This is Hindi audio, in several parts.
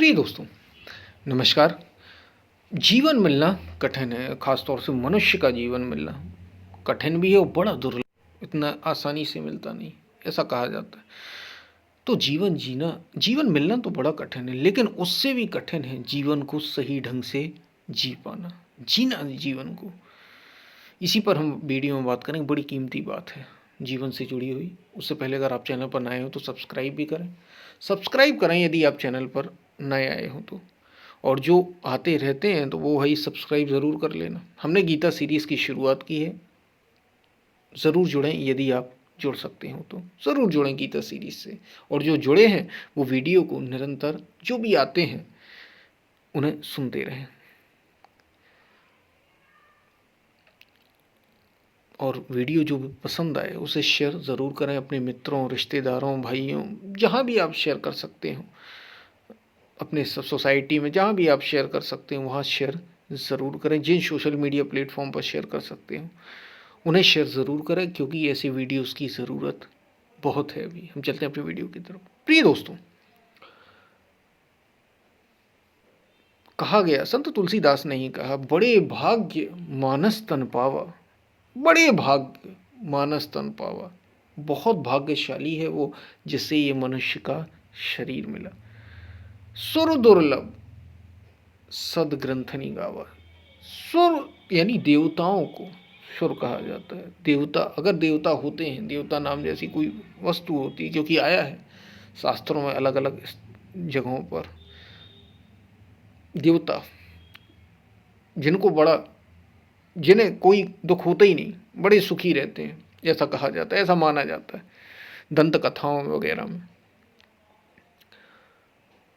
प्रिय दोस्तों, नमस्कार। जीवन मिलना कठिन है, ख़ासतौर से मनुष्य का जीवन मिलना कठिन भी है और बड़ा दुर्लभ, इतना आसानी से मिलता नहीं, ऐसा कहा जाता है। तो जीवन मिलना तो बड़ा कठिन है, लेकिन उससे भी कठिन है जीवन को सही ढंग से जी पाना, जीना जीवन को। इसी पर हम वीडियो में बात करेंगे, बड़ी कीमती बात है जीवन से जुड़ी हुई। उससे पहले अगर आप चैनल पर नए हो तो सब्सक्राइब भी करें, सब्सक्राइब करें यदि आप चैनल पर नए आए हो तो। और जो आते रहते हैं तो वो भाई सब्सक्राइब ज़रूर कर लेना। हमने गीता सीरीज़ की शुरुआत की है, ज़रूर जुड़ें यदि आप जुड़ सकते हो तो ज़रूर जुड़ें गीता सीरीज़ से। और जो जुड़े हैं वो वीडियो को निरंतर जो भी आते हैं उन्हें सुनते रहें। और वीडियो जो पसंद आए उसे शेयर ज़रूर करें अपने मित्रों, रिश्तेदारों, भाइयों, जहाँ भी आप शेयर कर सकते हो, अपने सोसाइटी में जहाँ भी आप शेयर कर सकते हो वहाँ शेयर ज़रूर करें। जिन सोशल मीडिया प्लेटफॉर्म पर शेयर कर सकते हो उन्हें शेयर ज़रूर करें, क्योंकि ऐसे वीडियोस की ज़रूरत बहुत है। अभी हम चलते हैं अपनी वीडियो की तरफ। प्रिय दोस्तों, कहा गया, संत तुलसीदास ने ही कहा, बड़े भाग्य मानस तन पावा। बड़े भाग्य मानस तन पावा, बहुत भाग्यशाली है वो जिसे ये मनुष्य का शरीर मिला। सुर दुर्लभ सद ग्रंथनि गावा। सुर यानी देवताओं को सुर कहा जाता है। देवता, अगर देवता होते हैं, देवता नाम जैसी कोई वस्तु होती है, क्योंकि आया है शास्त्रों में अलग अलग जगहों पर देवता, जिनको बड़ा, जिन्हें कोई दुख होता ही नहीं, बड़े सुखी रहते हैं, ऐसा कहा जाता है, ऐसा माना जाता है दंत कथाओं वगैरह में।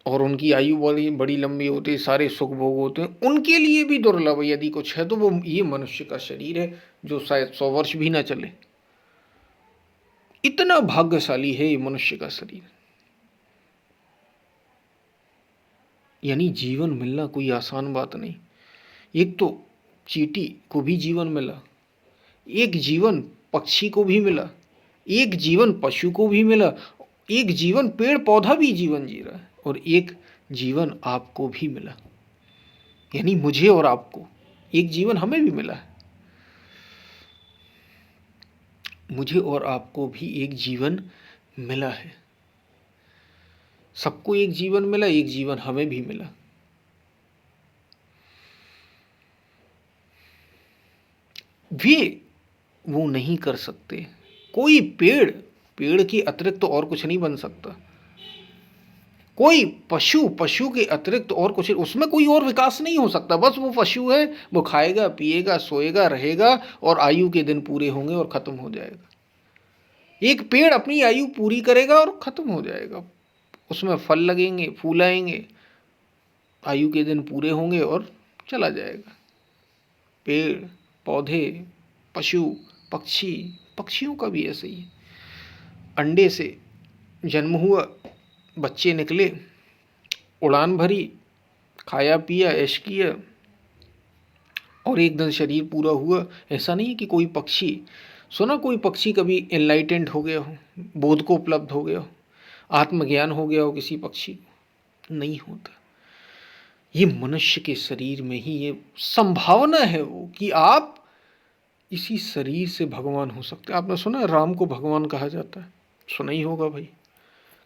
और उनकी आयु बड़ी बड़ी लंबी होती है, सारे सुख भोग होते हैं। उनके लिए भी दुर्लभ यदि कुछ है तो वो ये मनुष्य का शरीर है, जो शायद 100 वर्ष भी ना चले। इतना भाग्यशाली है ये मनुष्य का शरीर। यानी जीवन मिलना कोई आसान बात नहीं। एक तो चींटी को भी जीवन मिला, एक जीवन पक्षी को भी मिला, एक जीवन पशु को भी मिला, एक जीवन पेड़ पौधा भी जीवन जी रहा है, और एक जीवन आपको भी मिला। यानी मुझे और आपको एक जीवन हमें भी मिला है। मुझे और आपको भी एक जीवन मिला है। सबको एक जीवन मिला, एक जीवन हमें भी मिला। वे वो नहीं कर सकते। कोई पेड़, पेड़ के अतिरिक्त तो और कुछ नहीं बन सकता। कोई पशु, पशु के अतिरिक्त और कुछ, उसमें कोई और विकास नहीं हो सकता। बस वो पशु है, वो खाएगा, पिएगा, सोएगा, रहेगा और आयु के दिन पूरे होंगे और खत्म हो जाएगा। एक पेड़ अपनी आयु पूरी करेगा और खत्म हो जाएगा। उसमें फल लगेंगे, फूल आएंगे, आयु के दिन पूरे होंगे और चला जाएगा। पेड़ पौधे, पशु पक्षी, पक्षियों का भी ऐसे ही है। अंडे से जन्म हुआ, बच्चे निकले, उड़ान भरी, खाया पिया, ऐश किया और एक दिन शरीर पूरा हुआ। ऐसा नहीं है कि कोई पक्षी, सुना कोई पक्षी कभी एनलाइटेंड हो गया हो, बोध को उपलब्ध हो गया हो, आत्मज्ञान हो गया हो किसी पक्षी को? नहीं होता। ये मनुष्य के शरीर में ही ये संभावना है वो, कि आप इसी शरीर से भगवान हो सकते हैं। आपने सुना है राम को भगवान कहा जाता है? सुना ही होगा भाई।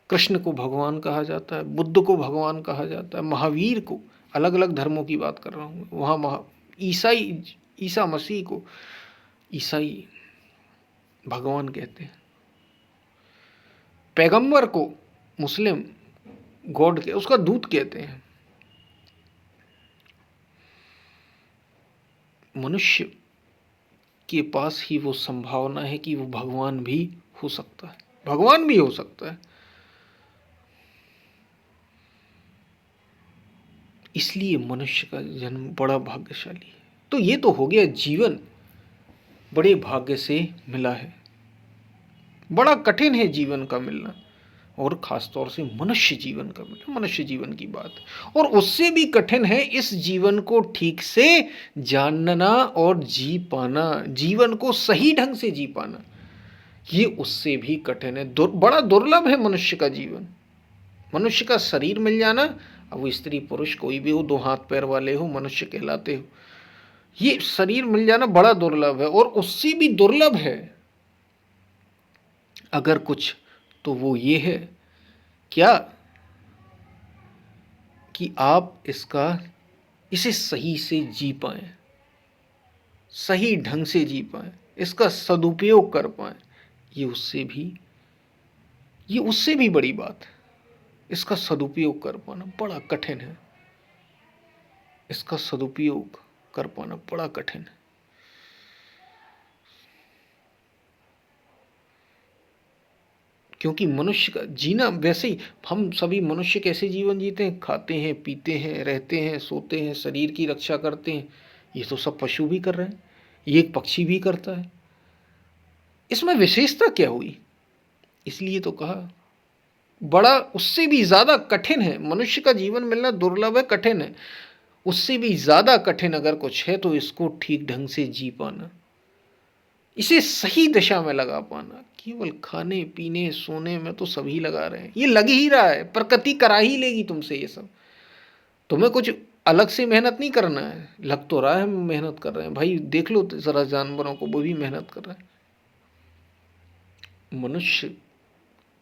कृष्ण को भगवान कहा जाता है, बुद्ध को भगवान कहा जाता है, महावीर को, अलग अलग धर्मों की बात कर रहा हूँ वहाँ, ईसा मसीह को ईसाई भगवान कहते हैं, पैगंबर को मुस्लिम गॉड के, उसका दूत कहते हैं। मनुष्य के पास ही वो संभावना है कि वो भगवान भी हो सकता है, भगवान भी हो सकता है। इसलिए मनुष्य का जन्म बड़ा भाग्यशाली है। तो ये तो हो गया, जीवन बड़े भाग्य से मिला है। बड़ा कठिन है जीवन का मिलना, और ख़ास तौर से मनुष्य जीवन का मिलना, मनुष्य जीवन की बात। और उससे भी कठिन है इस जीवन को ठीक से जानना और जी पाना, जीवन को सही ढंग से जी पाना, ये उससे भी कठिन है। बड़ा दुर्लभ है मनुष्य का जीवन। मनुष्य का शरीर मिल जाना अब वो स्त्री पुरुष कोई भी हो, 2 हाथ पैर वाले हो, मनुष्य कहलाते हो। ये शरीर मिल जाना बड़ा दुर्लभ है, और उससे भी दुर्लभ है अगर कुछ, तो वो ये है क्या कि आप इसे सही से जी पाएं, सही ढंग से जी पाएं, इसका सदुपयोग कर पाएं। ये उससे भी बड़ी बात है। इसका सदुपयोग कर पाना बड़ा कठिन है। इसका सदुपयोग कर पाना बड़ा कठिन है। क्योंकि मनुष्य का जीना, वैसे ही हम सभी मनुष्य कैसे जीवन जीते हैं, खाते हैं, पीते हैं, रहते हैं, सोते हैं, शरीर की रक्षा करते हैं। ये तो सब पशु भी कर रहे हैं, ये एक पक्षी भी करता है। इसमें विशेषता क्या हुई? इसलिए तो कहा बड़ा, उससे भी ज्यादा कठिन है। मनुष्य का जीवन मिलना दुर्लभ है, कठिन है। उससे भी ज्यादा कठिन अगर कुछ है तो इसको ठीक ढंग से जी पाना, इसे सही दिशा में लगा पाना। केवल खाने पीने सोने में तो सभी लगा रहे हैं, ये लग ही रहा है, प्रकृति करा ही लेगी तुमसे ये सब। तुम्हें कुछ अलग से मेहनत नहीं करना है। लग तो रहा है हम मेहनत कर रहे हैं भाई, देख लो जरा जानवरों को, वो भी मेहनत कर रहे हैं। मनुष्य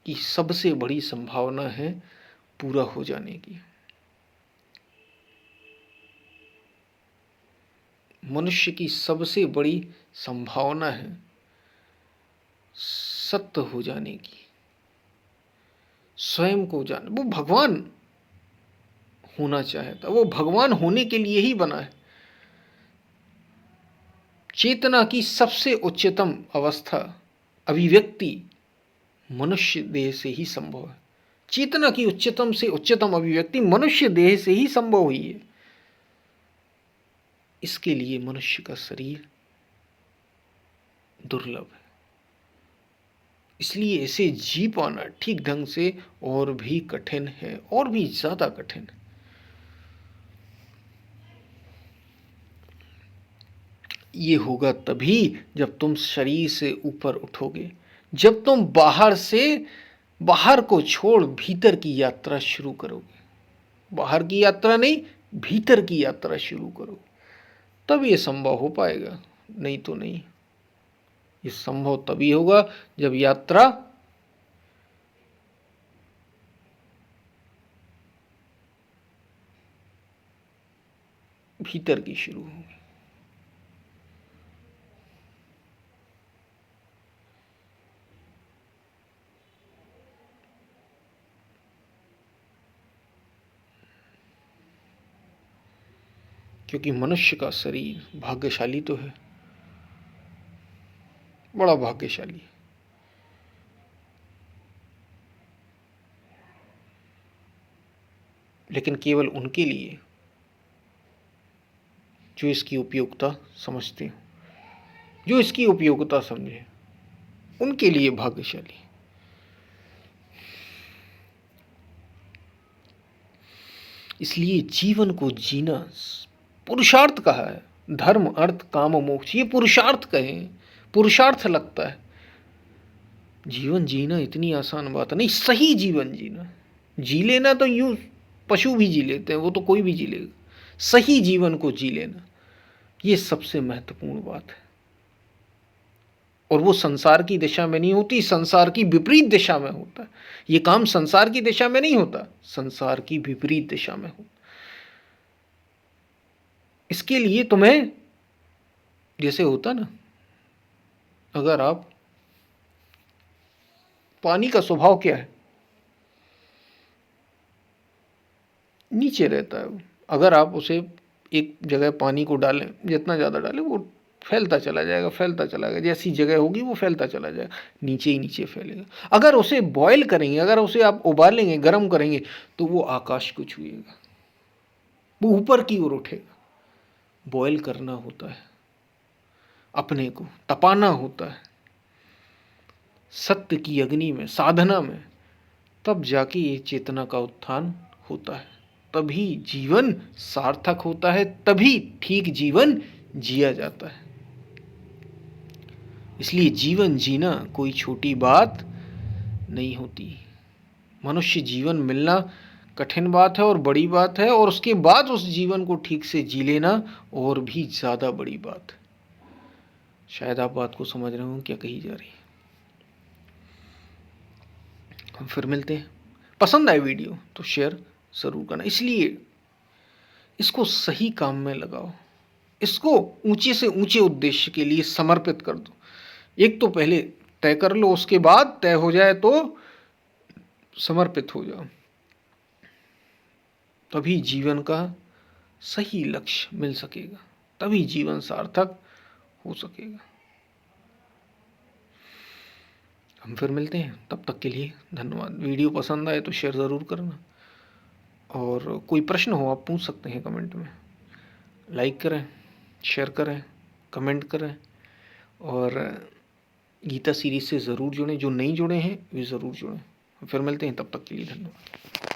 की सबसे बड़ी संभावना है पूरा हो जाने की। मनुष्य की सबसे बड़ी संभावना है सत्य हो जाने की, स्वयं को जान। वो भगवान होना चाहता, वो भगवान होने के लिए ही बना है। चेतना की सबसे उच्चतम अवस्था, अभिव्यक्ति मनुष्य देह से ही संभव है। चेतना की उच्चतम से उच्चतम अभिव्यक्ति मनुष्य देह से ही संभव हुई है। इसके लिए मनुष्य का शरीर दुर्लभ है। इसलिए इसे जी पाना ठीक ढंग से और भी कठिन है, और भी ज्यादा कठिन है। ये होगा तभी जब तुम शरीर से ऊपर उठोगे, जब तुम बाहर को छोड़ भीतर की यात्रा शुरू करोगे। बाहर की यात्रा नहीं, भीतर की यात्रा शुरू करो, तब ये संभव हो पाएगा, नहीं तो नहीं। ये संभव तभी होगा जब यात्रा भीतर की शुरू होगी। क्योंकि मनुष्य का शरीर भाग्यशाली तो है, बड़ा भाग्यशाली। लेकिन केवल उनके लिए जो इसकी उपयोगिता समझते हैं, जो इसकी उपयोगिता समझे, उनके लिए भाग्यशाली। इसलिए जीवन को जीना पुरुषार्थ कहा है। धर्म अर्थ काम मोक्ष, ये पुरुषार्थ कहें, पुरुषार्थ लगता है। जीवन जीना इतनी आसान बात नहीं। सही जीवन जीना, जी लेना तो यूं पशु भी जी लेते हैं, वो तो कोई भी जी लेगा। सही जीवन को जी लेना, ये सबसे महत्वपूर्ण बात है। और वो संसार की दिशा में नहीं होती, संसार की विपरीत दिशा में होता है। ये काम संसार की दिशा में नहीं होता, संसार की विपरीत दिशा में होता। इसके लिए तुम्हें, जैसे होता ना, अगर आप, पानी का स्वभाव क्या है, नीचे रहता है। अगर आप उसे एक जगह पानी को डालें, जितना ज़्यादा डालें वो फैलता चला जाएगा, फैलता चला जाएगा। जैसी जगह होगी वो फैलता चला जाएगा, नीचे ही नीचे फैलेगा। अगर उसे बॉयल करेंगे, अगर उसे आप उबालेंगे, गर्म करेंगे, तो वो आकाश को छुएगा, वो ऊपर की ओर उठेगा। बॉयल करना होता है, अपने को तपाना होता है सत्य की अग्नि में, साधना में, तब जाके ये चेतना का उत्थान होता है। तभी जीवन सार्थक होता है, तभी ठीक जीवन जिया जाता है। इसलिए जीवन जीना कोई छोटी बात नहीं होती। मनुष्य जीवन मिलना कठिन बात है और बड़ी बात है, और उसके बाद उस जीवन को ठीक से जी लेना और भी ज़्यादा बड़ी बात है। शायद आप बात को समझ रहे हो क्या कही जा रही है। हम फिर मिलते हैं। पसंद आए वीडियो तो शेयर ज़रूर करना, इसलिए इसको सही काम में लगाओ, इसको ऊंचे से ऊंचे उद्देश्य के लिए समर्पित कर दो। एक तो पहले तय कर लो, उसके बाद तय हो जाए तो समर्पित हो जाओ, तभी जीवन का सही लक्ष्य मिल सकेगा, तभी जीवन सार्थक हो सकेगा। हम फिर मिलते हैं, तब तक के लिए धन्यवाद। वीडियो पसंद आए तो शेयर ज़रूर करना, और कोई प्रश्न हो आप पूछ सकते हैं कमेंट में। लाइक करें, शेयर करें, कमेंट करें, और गीता सीरीज से ज़रूर जुड़ें। जो नहीं जुड़े हैं वे ज़रूर जुड़ें। फिर मिलते हैं, तब तक के लिए धन्यवाद।